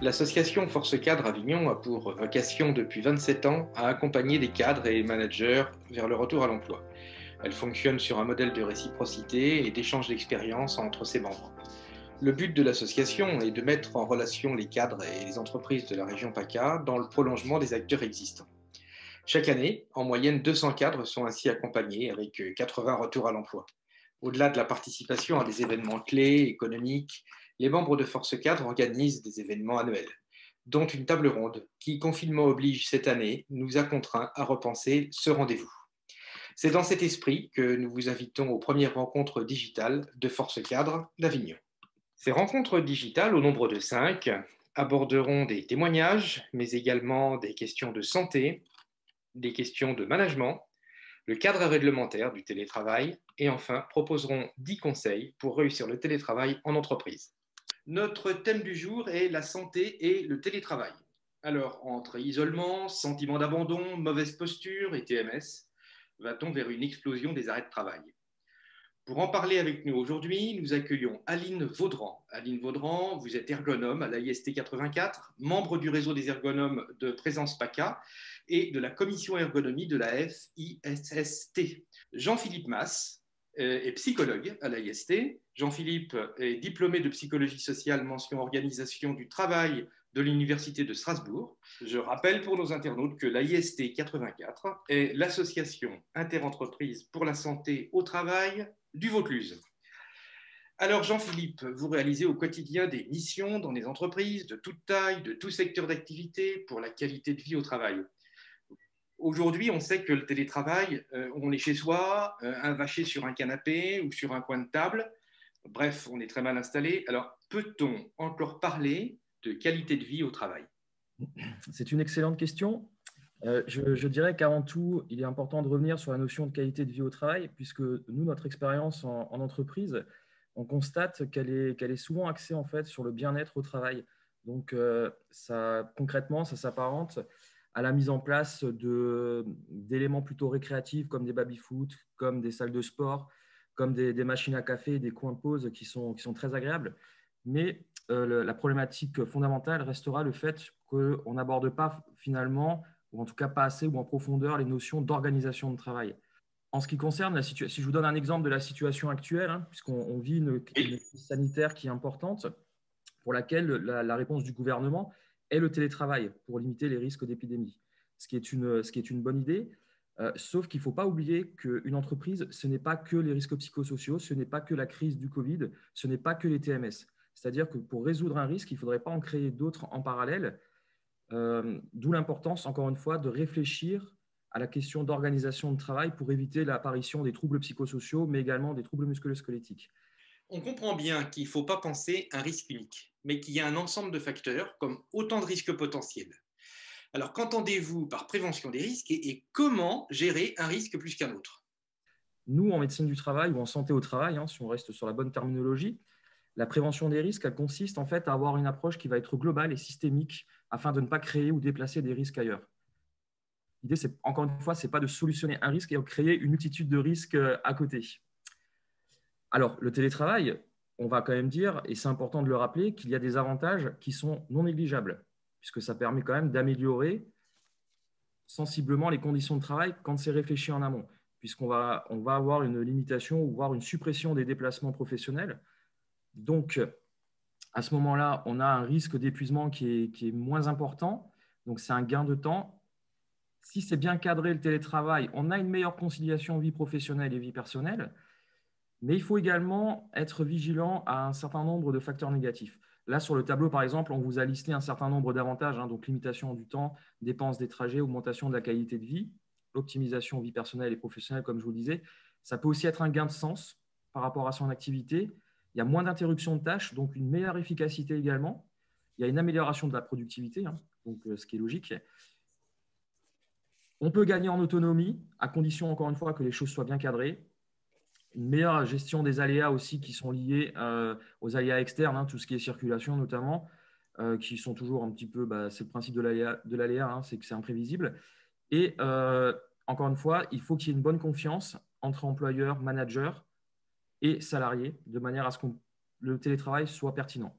L'association Force Cadre Avignon a pour vocation depuis 27 ans à accompagner les cadres et managers vers le retour à l'emploi. Elle fonctionne sur un modèle de réciprocité et d'échange d'expériences entre ses membres. Le but de l'association est de mettre en relation les cadres et les entreprises de la région PACA dans le prolongement des acteurs existants. Chaque année, en moyenne 200 cadres sont ainsi accompagnés avec 80 retours à l'emploi. Au-delà de la participation à des événements clés, économiques, les membres de Force Cadre organisent des événements annuels, dont une table ronde qui, confinement oblige cette année, nous a contraints à repenser ce rendez-vous. C'est dans cet esprit que nous vous invitons aux premières rencontres digitales de Force Cadre d'Avignon. Ces rencontres digitales, au nombre de 5, aborderont des témoignages, mais également des questions de santé, des questions de management, le cadre réglementaire du télétravail et enfin proposeront 10 conseils pour réussir le télétravail en entreprise. Notre thème du jour est la santé et le télétravail. Alors, entre isolement, sentiment d'abandon, mauvaise posture et TMS, va-t-on vers une explosion des arrêts de travail? Pour en parler avec nous aujourd'hui, nous accueillons Aline Vaudran. Aline Vaudran, vous êtes ergonome à l'AIST 84, membre du réseau des ergonomes de Présence PACA et de la commission ergonomie de la FISST. Jean-Philippe Masse est psychologue à l'AIST. Jean-Philippe est diplômé de psychologie sociale mention organisation du travail de l'Université de Strasbourg. Je rappelle pour nos internautes que l'AIST 84 est l'association interentreprise pour la santé au travail du Vaucluse. Alors Jean-Philippe, vous réalisez au quotidien des missions dans des entreprises de toute taille, de tout secteur d'activité pour la qualité de vie au travail. Aujourd'hui, on sait que le télétravail, on est chez soi, vaché sur un canapé ou sur un coin de table. Bref, on est très mal installé. Alors, peut-on encore parler de qualité de vie au travail? C'est une excellente question. Je dirais qu'avant tout, il est important de revenir sur la notion de qualité de vie au travail, puisque nous, notre expérience en entreprise, on constate qu'elle est souvent axée en fait sur le bien-être au travail. Donc, concrètement, ça s'apparente à la mise en place d'éléments plutôt récréatifs comme des baby-foot, comme des salles de sport, comme des machines à café, des coins de pause qui sont très agréables. Mais la problématique fondamentale restera le fait qu'on n'aborde pas finalement, ou en tout cas pas assez ou en profondeur, les notions d'organisation de travail. En ce qui concerne la situation, si je vous donne un exemple de la situation actuelle, puisqu'on vit une crise sanitaire qui est importante, pour laquelle la réponse du gouvernement est le télétravail pour limiter les risques d'épidémie, ce qui est une bonne idée. Sauf qu'il ne faut pas oublier qu'une entreprise, ce n'est pas que les risques psychosociaux, ce n'est pas que la crise du Covid, ce n'est pas que les TMS. C'est-à-dire que pour résoudre un risque, il ne faudrait pas en créer d'autres en parallèle. D'où l'importance, encore une fois, de réfléchir à la question d'organisation de travail pour éviter l'apparition des troubles psychosociaux, mais également des troubles musculo-squelettiques. On comprend bien qu'il ne faut pas penser un risque unique, mais qu'il y a un ensemble de facteurs comme autant de risques potentiels. Alors, qu'entendez-vous par prévention des risques et comment gérer un risque plus qu'un autre? Nous, en médecine du travail ou en santé au travail, si on reste sur la bonne terminologie, la prévention des risques, elle consiste en fait à avoir une approche qui va être globale et systémique afin de ne pas créer ou déplacer des risques ailleurs. L'idée, c'est, encore une fois, ce n'est pas de solutionner un risque et de créer une multitude de risques à côté. Alors, le télétravail, on va quand même dire, et c'est important de le rappeler, qu'il y a des avantages qui sont non négligeables, puisque ça permet quand même d'améliorer sensiblement les conditions de travail quand c'est réfléchi en amont, puisqu'on va avoir une limitation ou voire une suppression des déplacements professionnels. Donc, à ce moment-là, on a un risque d'épuisement qui est moins important. Donc, c'est un gain de temps. Si c'est bien cadré le télétravail, on a une meilleure conciliation vie professionnelle et vie personnelle. Mais il faut également être vigilant à un certain nombre de facteurs négatifs. Là, sur le tableau, par exemple, on vous a listé un certain nombre d'avantages, donc limitation du temps, dépense des trajets, augmentation de la qualité de vie, optimisation vie personnelle et professionnelle, comme je vous le disais. Ça peut aussi être un gain de sens par rapport à son activité. Il y a moins d'interruptions de tâches, donc une meilleure efficacité également. Il y a une amélioration de la productivité, donc ce qui est logique. On peut gagner en autonomie, à condition, encore une fois, que les choses soient bien cadrées. Une meilleure gestion des aléas aussi qui sont liés aux aléas externes, tout ce qui est circulation notamment, qui sont toujours un petit peu, c'est le principe de l'aléa, c'est que c'est imprévisible. Et encore une fois, il faut qu'il y ait une bonne confiance entre employeurs, managers et salariés, de manière à ce que le télétravail soit pertinent.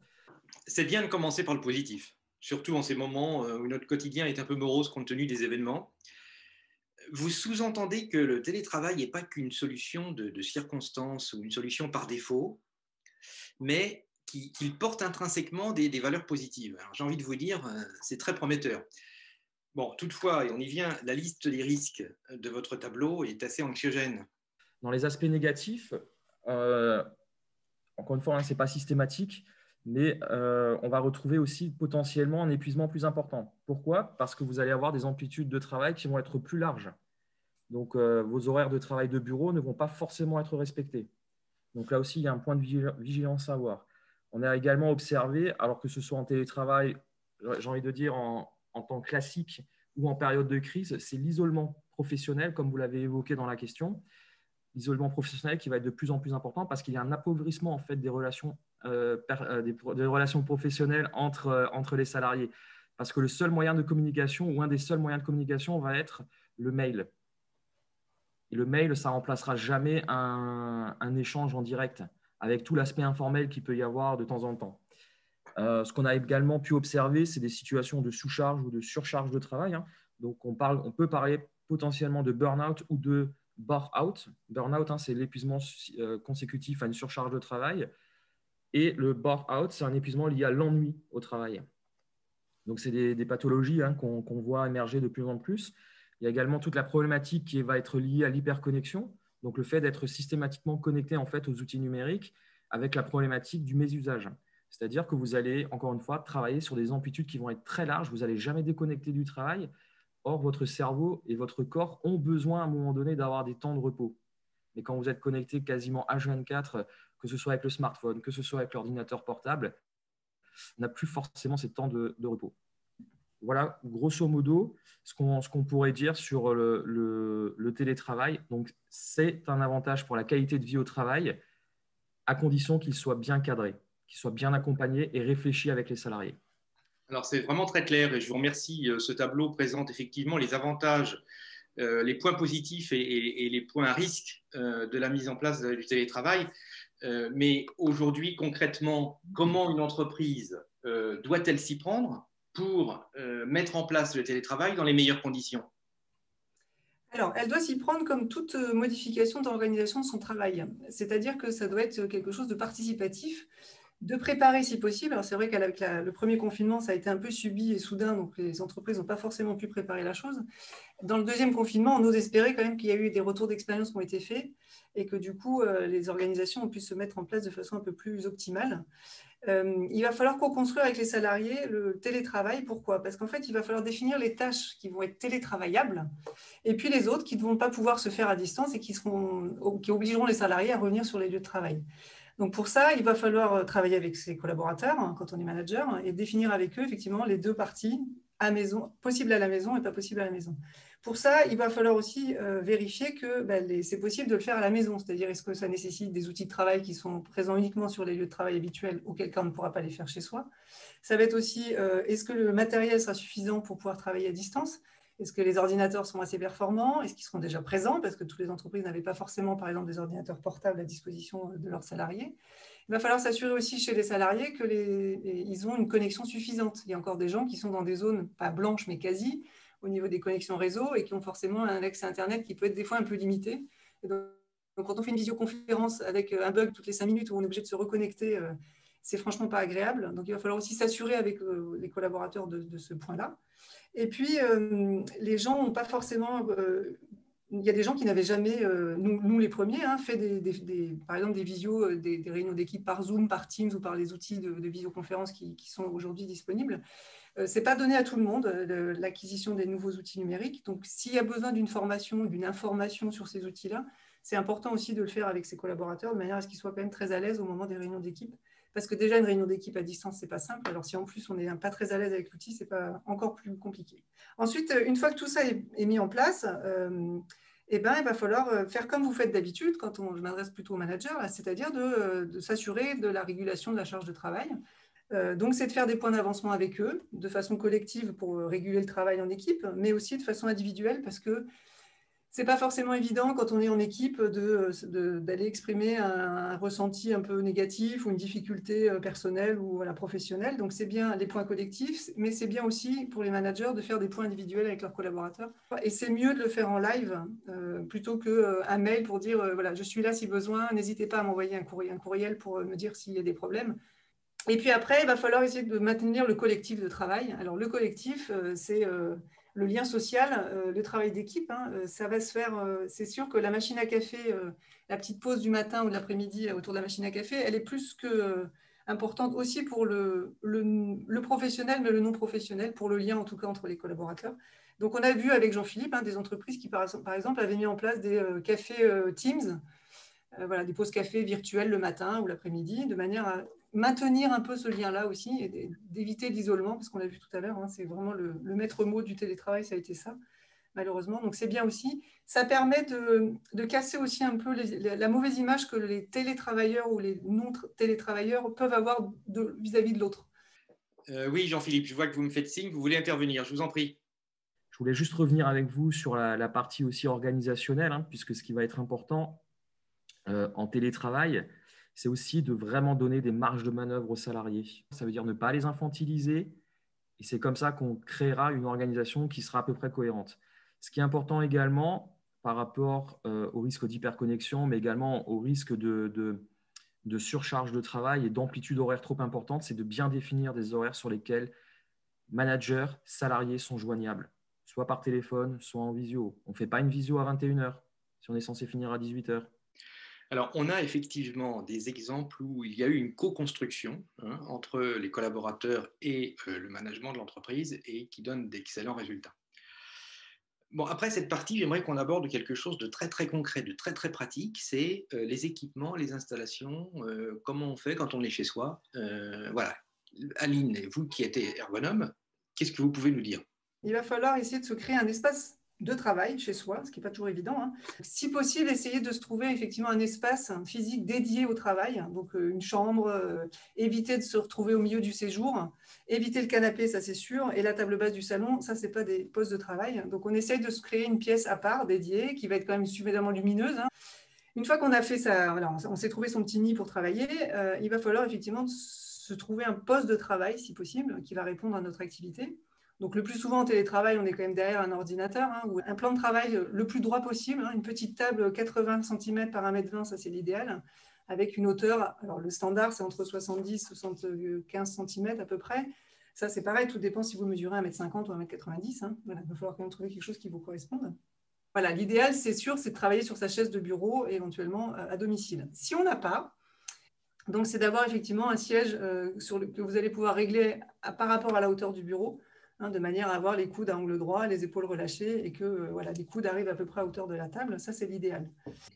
C'est bien de commencer par le positif. surtout en ces moments où notre quotidien est un peu morose compte tenu des événements. Vous sous-entendez que le télétravail n'est pas qu'une solution de circonstance ou une solution par défaut, mais qu'il porte intrinsèquement des valeurs positives. Alors, j'ai envie de vous dire, c'est très prometteur. Bon, toutefois, et on y vient, la liste des risques de votre tableau est assez anxiogène. Dans les aspects négatifs, euh, encore une fois, hein, ce n'est pas systématique, mais on va retrouver aussi potentiellement un épuisement plus important. Pourquoi? Parce que vous allez avoir des amplitudes de travail qui vont être plus larges. Donc, vos horaires de travail de bureau ne vont pas forcément être respectés. Donc là aussi, il y a un point de vigilance à avoir. On a également observé, alors que ce soit en télétravail, j'ai envie de dire en temps classique ou en période de crise, c'est l'isolement professionnel, comme vous l'avez évoqué dans la question, l'isolement professionnel qui va être de plus en plus important parce qu'il y a un appauvrissement en fait, des relations professionnelles entre les salariés. Parce que le seul moyen de communication ou un des seuls moyens de communication va être le mail. Et le mail, ça ne remplacera jamais un échange en direct avec tout l'aspect informel qu'il peut y avoir de temps en temps. Ce qu'on a également pu observer, c'est des situations de sous-charge ou de surcharge de travail, hein. Donc, on peut parler potentiellement de burn-out ou de bore-out. Burn-out, hein, c'est l'épuisement consécutif à une surcharge de travail. Et le bore-out, c'est un épuisement lié à l'ennui au travail. Donc, c'est des pathologies hein, qu'on voit émerger de plus en plus. Il y a également toute la problématique qui va être liée à l'hyperconnexion, donc le fait d'être systématiquement connecté en fait, aux outils numériques avec la problématique du mésusage. C'est-à-dire que vous allez, encore une fois, travailler sur des amplitudes qui vont être très larges, vous n'allez jamais déconnecter du travail. Or, votre cerveau et votre corps ont besoin à un moment donné d'avoir des temps de repos. Mais quand vous êtes connecté quasiment H24, que ce soit avec le smartphone, que ce soit avec l'ordinateur portable, on n'a plus forcément ces temps de repos. Voilà, grosso modo, ce qu'on pourrait dire sur le télétravail. Donc, c'est un avantage pour la qualité de vie au travail, à condition qu'il soit bien cadré, qu'il soit bien accompagné et réfléchi avec les salariés. Alors, c'est vraiment très clair et je vous remercie. Ce tableau présente effectivement les avantages, les points positifs et les points à risque de la mise en place du télétravail. Mais aujourd'hui, concrètement, comment une entreprise doit-elle s'y prendre pour mettre en place le télétravail dans les meilleures conditions? Alors, elle doit s'y prendre comme toute modification d'organisation de son travail. C'est-à-dire que ça doit être quelque chose de participatif, de préparer si possible. Alors, c'est vrai qu'avec le premier confinement, ça a été un peu subi et soudain, donc les entreprises n'ont pas forcément pu préparer la chose. Dans le deuxième confinement, on ose espérer quand même qu'il y a eu des retours d'expérience qui ont été faits et que du coup, les organisations ont pu se mettre en place de façon un peu plus optimale. Il va falloir co-construire avec les salariés le télétravail. Pourquoi? Parce qu'en fait, il va falloir définir les tâches qui vont être télétravaillables et puis les autres qui ne vont pas pouvoir se faire à distance et qui obligeront les salariés à revenir sur les lieux de travail. Donc pour ça, il va falloir travailler avec ses collaborateurs hein, quand on est manager et définir avec eux effectivement les deux parties à maison, possible à la maison et pas possible à la maison. Pour ça, il va falloir aussi vérifier que c'est possible de le faire à la maison, c'est-à-dire est-ce que ça nécessite des outils de travail qui sont présents uniquement sur les lieux de travail habituels, auquel cas on ne pourra pas les faire chez soi. Ça va être aussi, est-ce que le matériel sera suffisant pour pouvoir travailler à distance? Est-ce que les ordinateurs sont assez performants? Est-ce qu'ils seront déjà présents? Parce que toutes les entreprises n'avaient pas forcément, par exemple, des ordinateurs portables à disposition de leurs salariés. Il va falloir s'assurer aussi chez les salariés qu'ils ont une connexion suffisante. Il y a encore des gens qui sont dans des zones, pas blanches, mais quasi, au niveau des connexions réseau et qui ont forcément un accès Internet qui peut être des fois un peu limité. Et donc, quand on fait une visioconférence avec un bug toutes les 5 minutes où on est obligé de se reconnecter, c'est franchement pas agréable. Donc, il va falloir aussi s'assurer avec les collaborateurs de ce point-là. Et puis, les gens n'ont pas forcément... il y a des gens qui n'avaient jamais, nous les premiers, hein, fait par exemple des visios, des réunions d'équipe par Zoom, par Teams ou par les outils de visioconférence qui sont aujourd'hui disponibles. Ce n'est pas donné à tout le monde, l'acquisition des nouveaux outils numériques. Donc, s'il y a besoin d'une formation, d'une information sur ces outils-là, c'est important aussi de le faire avec ses collaborateurs de manière à ce qu'ils soient quand même très à l'aise au moment des réunions d'équipe. Parce que déjà, une réunion d'équipe à distance, ce n'est pas simple. Alors, si en plus, on n'est pas très à l'aise avec l'outil, ce n'est pas encore plus compliqué. Ensuite, une fois que tout ça est mis en place, il va falloir faire comme vous faites d'habitude quand je m'adresse plutôt aux managers, c'est-à-dire de s'assurer de la régulation de la charge de travail. Donc, c'est de faire des points d'avancement avec eux de façon collective pour réguler le travail en équipe, mais aussi de façon individuelle parce que c'est pas forcément évident quand on est en équipe d'aller exprimer un ressenti un peu négatif ou une difficulté personnelle ou voilà, professionnelle. Donc, c'est bien les points collectifs, mais c'est bien aussi pour les managers de faire des points individuels avec leurs collaborateurs. Et c'est mieux de le faire en live plutôt qu'un mail pour dire voilà, je suis là si besoin, n'hésitez pas à m'envoyer un courriel pour me dire s'il y a des problèmes. Et puis après, il va falloir essayer de maintenir le collectif de travail. Alors, le collectif, c'est le lien social, le travail d'équipe. Hein, ça va se faire, c'est sûr que la machine à café, la petite pause du matin ou de l'après-midi autour de la machine à café, elle est plus que importante aussi pour le professionnel, mais le non professionnel, pour le lien en tout cas entre les collaborateurs. Donc, on a vu avec Jean-Philippe des entreprises qui, par exemple, avaient mis en place des cafés Teams, voilà, des pauses café virtuelles le matin ou l'après-midi, de manière à maintenir un peu ce lien-là aussi et d'éviter l'isolement, parce qu'on l'a vu tout à l'heure, hein, c'est vraiment le maître mot du télétravail, ça a été ça, malheureusement. Donc, c'est bien aussi. Ça permet de casser aussi un peu la mauvaise image que les télétravailleurs ou les non-télétravailleurs peuvent avoir vis-à-vis de l'autre. Oui, Jean-Philippe, je vois que vous me faites signe, vous voulez intervenir, je vous en prie. Je voulais juste revenir avec vous sur la partie aussi organisationnelle, hein, puisque ce qui va être important en télétravail, c'est aussi de vraiment donner des marges de manœuvre aux salariés. Ça veut dire ne pas les infantiliser, et c'est comme ça qu'on créera une organisation qui sera à peu près cohérente. Ce qui est important également par rapport au risque d'hyperconnexion, mais également au risque de surcharge de travail et d'amplitude horaire trop importante, c'est de bien définir des horaires sur lesquels managers, salariés sont joignables, soit par téléphone, soit en visio. On ne fait pas une visio à 21h si on est censé finir à 18h. Alors, on a effectivement des exemples où il y a eu une co-construction entre les collaborateurs et le management de l'entreprise et qui donne d'excellents résultats. Bon, après cette partie, j'aimerais qu'on aborde quelque chose de très, très concret, de très, très pratique. C'est les équipements, les installations, comment on fait quand on est chez soi. Voilà. Aline, vous qui êtes ergonome, qu'est-ce que vous pouvez nous dire? Il va falloir essayer de se créer un espace de travail chez soi, ce qui n'est pas toujours évident. Hein. Si possible, essayer de se trouver effectivement un espace physique dédié au travail, donc une chambre, éviter de se retrouver au milieu du séjour, éviter le canapé, ça c'est sûr, et la table basse du salon, ça c'est pas des postes de travail. Donc on essaye de se créer une pièce à part, dédiée, qui va être quand même suffisamment lumineuse. Hein. Une fois qu'on a fait ça, voilà, on s'est trouvé son petit nid pour travailler, il va falloir effectivement se trouver un poste de travail, si possible, qui va répondre à notre activité. Donc, le plus souvent en télétravail, on est quand même derrière un ordinateur, hein, ou un plan de travail le plus droit possible, hein, une petite table 80 cm par 1,20 m, ça c'est l'idéal, avec une hauteur, alors le standard c'est entre 70 et 75 cm à peu près. Ça c'est pareil, tout dépend si vous mesurez 1,50 m ou 1,90 m. Hein. Voilà, il va falloir quand même trouver quelque chose qui vous corresponde. Voilà, l'idéal c'est sûr, c'est de travailler sur sa chaise de bureau, éventuellement à domicile. Si on n'a pas, donc c'est d'avoir effectivement un siège que vous allez pouvoir régler par rapport à la hauteur du bureau, hein, de manière à avoir les coudes à angle droit, les épaules relâchées et que voilà, les coudes arrivent à peu près à hauteur de la table. Ça, c'est l'idéal.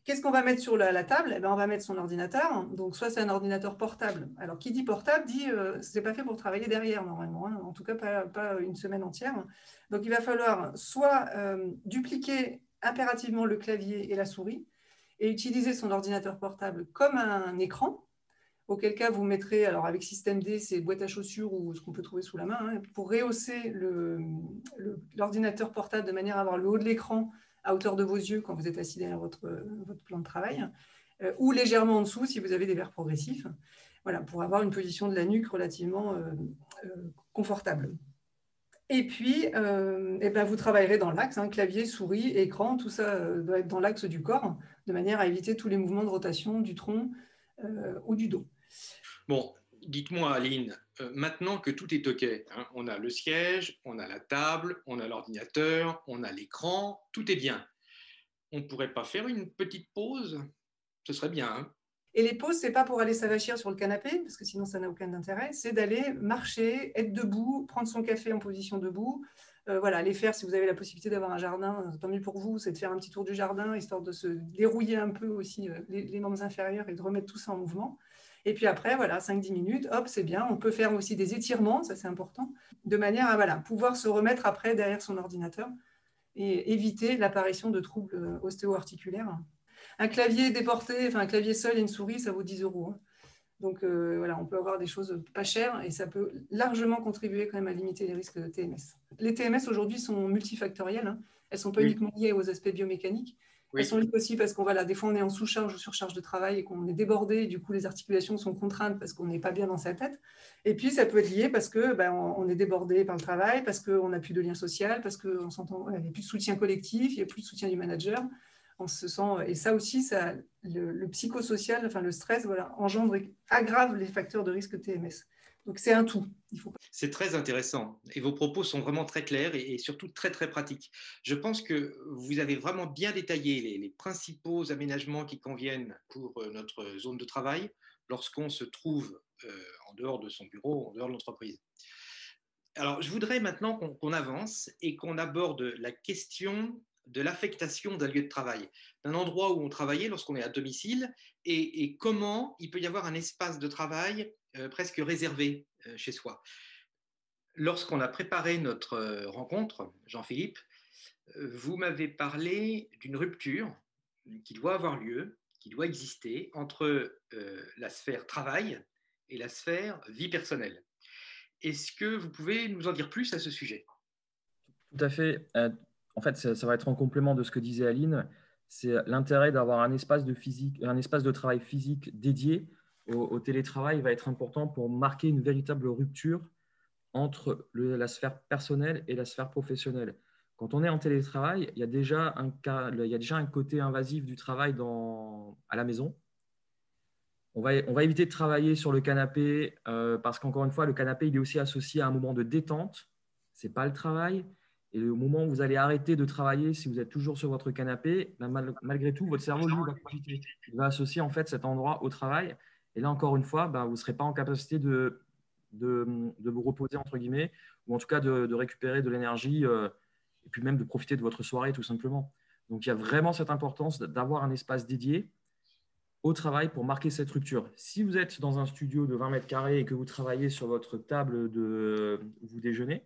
Qu'est-ce qu'on va mettre sur la table? Eh bien, on va mettre son ordinateur. Donc, soit c'est un ordinateur portable. Alors, qui dit portable dit c'est pas fait pour travailler derrière normalement, hein, en tout cas pas une semaine entière. Donc, il va falloir soit dupliquer impérativement le clavier et la souris et utiliser son ordinateur portable comme un écran. Auquel cas, vous mettrez, alors avec système D, c'est boîte à chaussures ou ce qu'on peut trouver sous la main, hein, pour rehausser l'ordinateur portable de manière à avoir le haut de l'écran à hauteur de vos yeux quand vous êtes assis derrière votre plan de travail, ou légèrement en dessous si vous avez des verres progressifs, voilà, pour avoir une position de la nuque relativement confortable. Et puis, eh ben, vous travaillerez dans l'axe, hein, clavier, souris, écran, tout ça doit être dans l'axe du corps, de manière à éviter tous les mouvements de rotation du tronc ou du dos. Bon, dites-moi, Aline, maintenant que tout est OK, hein, on a le siège, on a la table, on a l'ordinateur, on a l'écran, tout est bien. On ne pourrait pas faire une petite pause? Ce serait bien. Hein. Et les pauses, ce n'est pas pour aller s'avachir sur le canapé, parce que sinon ça n'a aucun intérêt, c'est d'aller marcher, être debout, prendre son café en position debout. Voilà, aller faire, si vous avez la possibilité d'avoir un jardin, tant mieux pour vous, c'est de faire un petit tour du jardin, histoire de se dérouiller un peu aussi les membres inférieurs et de remettre tout ça en mouvement. Et puis après, voilà, 5-10 minutes, hop, c'est bien. On peut faire aussi des étirements, ça c'est important, de manière à voilà, pouvoir se remettre après derrière son ordinateur et éviter l'apparition de troubles ostéo-articulaires. Un clavier déporté, enfin un clavier seul et une souris, ça vaut 10 €. Hein. Donc, voilà, on peut avoir des choses pas chères et ça peut largement contribuer quand même à limiter les risques de TMS. Les TMS aujourd'hui sont multifactorielles. Hein. Elles ne sont pas uniquement liées aux aspects biomécaniques. Elles sont liées aussi parce qu'on voilà, des fois on est en sous-charge ou surcharge de travail et qu'on est débordé et du coup les articulations sont contraintes parce qu'on n'est pas bien dans sa tête. Et puis ça peut être lié parce que on est débordé par le travail, parce qu'on n'a plus de lien social, parce qu'il n'y a plus de soutien collectif, il n'y a plus de soutien du manager. On se sent, et ça aussi, le psychosocial, enfin le stress, voilà, aggrave les facteurs de risque TMS. Donc c'est un tout. C'est très intéressant et vos propos sont vraiment très clairs et surtout très très pratiques. Je pense que vous avez vraiment bien détaillé les principaux aménagements qui conviennent pour notre zone de travail lorsqu'on se trouve en dehors de son bureau, en dehors de l'entreprise. Alors, je voudrais maintenant qu'on avance et qu'on aborde la question de l'affectation d'un lieu de travail, d'un endroit où on travaillait lorsqu'on est à domicile et comment il peut y avoir un espace de travail presque réservé chez soi. Lorsqu'on a préparé notre rencontre, Jean-Philippe, vous m'avez parlé d'une rupture qui doit avoir lieu, qui doit exister entre la sphère travail et la sphère vie personnelle. Est-ce que vous pouvez nous en dire plus à ce sujet? Tout à fait. En fait, ça va être en complément de ce que disait Aline. C'est l'intérêt d'avoir un espace de travail physique dédié au télétravail va être important pour marquer une véritable rupture entre la sphère personnelle et la sphère professionnelle. Quand on est en télétravail, il y a déjà un côté invasif du travail à la maison. On va éviter de travailler sur le canapé parce qu'encore une fois, le canapé, il est aussi associé à un moment de détente. Ce n'est pas le travail. Et au moment où vous allez arrêter de travailler, si vous êtes toujours sur votre canapé, malgré tout, votre cerveau, lui, va profiter. Il va associer en fait cet endroit au travail. Et là, encore une fois, vous ne serez pas en capacité de vous reposer, entre guillemets, ou en tout cas de récupérer de l'énergie et puis même de profiter de votre soirée, tout simplement. Donc, il y a vraiment cette importance d'avoir un espace dédié au travail pour marquer cette rupture. Si vous êtes dans un studio de 20 mètres carrés et que vous travaillez sur votre table où vous déjeunez,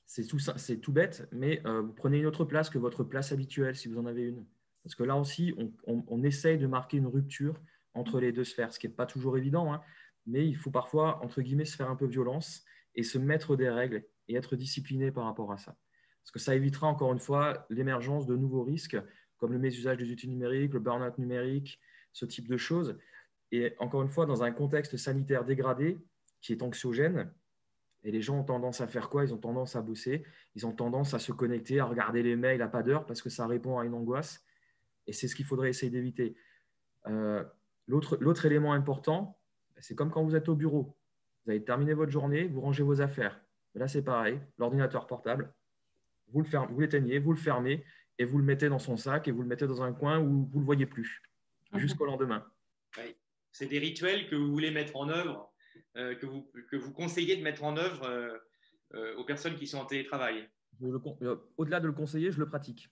c'est tout bête, mais vous prenez une autre place que votre place habituelle si vous en avez une. Parce que là aussi, on essaye de marquer une rupture entre les deux sphères, ce qui n'est pas toujours évident, hein, mais il faut parfois, entre guillemets, se faire un peu violence et se mettre des règles et être discipliné par rapport à ça. Parce que ça évitera encore une fois l'émergence de nouveaux risques comme le mésusage des outils numériques, le burn-out numérique, ce type de choses. Et encore une fois, dans un contexte sanitaire dégradé qui est anxiogène, et les gens ont tendance à faire quoi? Ils ont tendance à bosser, ils ont tendance à se connecter, à regarder les mails à pas d'heure parce que ça répond à une angoisse. Et c'est ce qu'il faudrait essayer d'éviter. L'autre élément important, c'est comme quand vous êtes au bureau. Vous avez terminé votre journée, vous rangez vos affaires. Là, c'est pareil, l'ordinateur portable, vous l'éteignez, vous le fermez et vous le mettez dans son sac et vous le mettez dans un coin où vous ne le voyez plus jusqu'au lendemain. Oui. C'est des rituels que vous voulez mettre en œuvre, que vous conseillez de mettre en œuvre aux personnes qui sont en télétravail. Au-delà de le conseiller, je le pratique.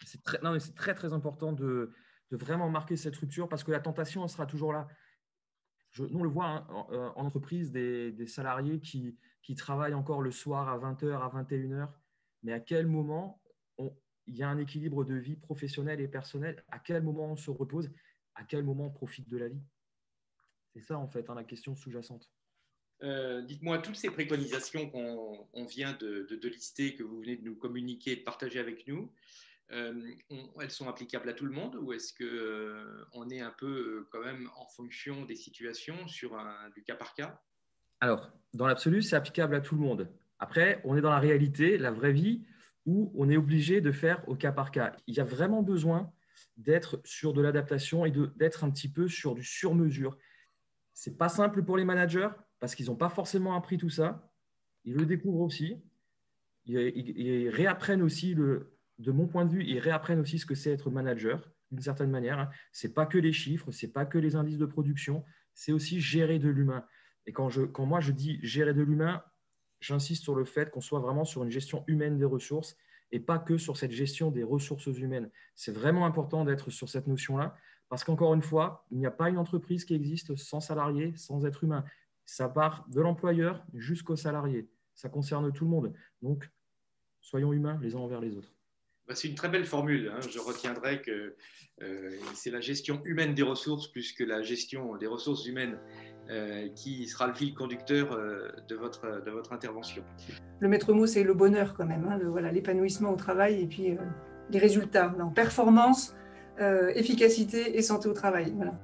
C'est très, très important de vraiment marquer cette rupture parce que la tentation elle sera toujours là. Nous, on le voit hein, en entreprise, des salariés qui travaillent encore le soir à 20h, à 21h. Mais à quel moment il y a un équilibre de vie professionnelle et personnelle? À quel moment on se repose? À quel moment on profite de la vie? C'est ça, en fait, hein, la question sous-jacente. Dites-moi, toutes ces préconisations qu'on vient de lister, que vous venez de nous communiquer, de partager avec nous, elles sont applicables à tout le monde ou est-ce qu'on est un peu quand même en fonction des situations sur du cas par cas? Alors, dans l'absolu, c'est applicable à tout le monde. Après, on est dans la réalité, la vraie vie, où on est obligé de faire au cas par cas. Il y a vraiment besoin d'être sur de l'adaptation et d'être un petit peu sur du sur-mesure. Ce n'est pas simple pour les managers parce qu'ils n'ont pas forcément appris tout ça. Ils le découvrent aussi. Ils réapprennent aussi, de mon point de vue, ils réapprennent aussi ce que c'est être manager d'une certaine manière. Ce n'est pas que les chiffres, ce n'est pas que les indices de production, c'est aussi gérer de l'humain. Et quand moi je dis gérer de l'humain, j'insiste sur le fait qu'on soit vraiment sur une gestion humaine des ressources et pas que sur cette gestion des ressources humaines. C'est vraiment important d'être sur cette notion-là parce qu'encore une fois, il n'y a pas une entreprise qui existe sans salariés, sans être humain. Ça part de l'employeur jusqu'au salarié. Ça concerne tout le monde. Donc, soyons humains les uns envers les autres. C'est une très belle formule. Je retiendrai que c'est la gestion humaine des ressources plus que la gestion des ressources humaines qui sera le fil conducteur de votre intervention. Le maître mot, c'est le bonheur quand même, voilà, l'épanouissement au travail et puis les résultats. Donc, performance, efficacité et santé au travail. Voilà.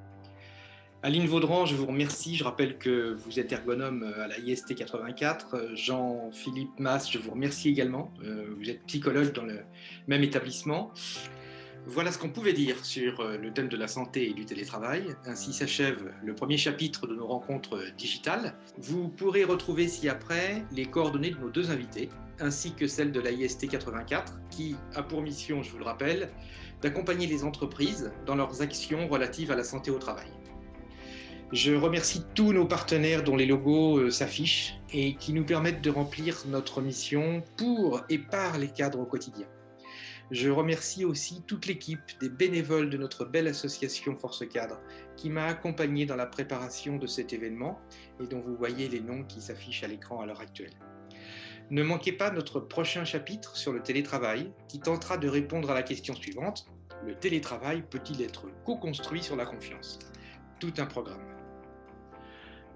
Aline Vaudran, je vous remercie. Je rappelle que vous êtes ergonome à la IST 84. Jean-Philippe Mas, je vous remercie également. Vous êtes psychologue dans le même établissement. Voilà ce qu'on pouvait dire sur le thème de la santé et du télétravail. Ainsi s'achève le premier chapitre de nos rencontres digitales. Vous pourrez retrouver ci-après les coordonnées de nos deux invités, ainsi que celles de la IST 84, qui a pour mission, je vous le rappelle, d'accompagner les entreprises dans leurs actions relatives à la santé au travail. Je remercie tous nos partenaires dont les logos s'affichent et qui nous permettent de remplir notre mission pour et par les cadres au quotidien. Je remercie aussi toute l'équipe des bénévoles de notre belle association Force Cadre qui m'a accompagné dans la préparation de cet événement et dont vous voyez les noms qui s'affichent à l'écran à l'heure actuelle. Ne manquez pas notre prochain chapitre sur le télétravail qui tentera de répondre à la question suivante: le télétravail peut-il être co-construit sur la confiance? Tout un programme.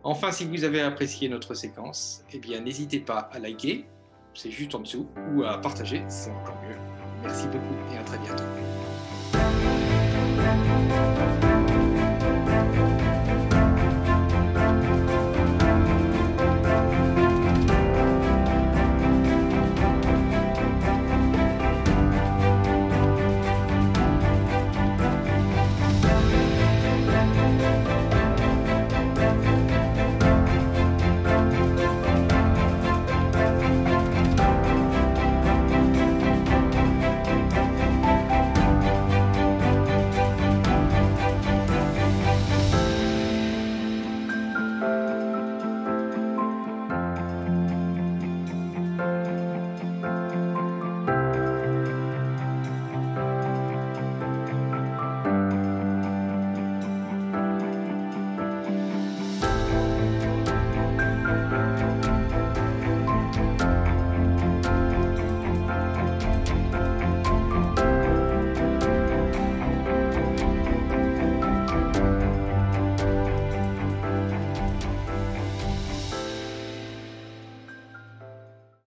Enfin, si vous avez apprécié notre séquence, n'hésitez pas à liker, c'est juste en dessous, ou à partager, c'est encore mieux. Merci beaucoup et à très bientôt.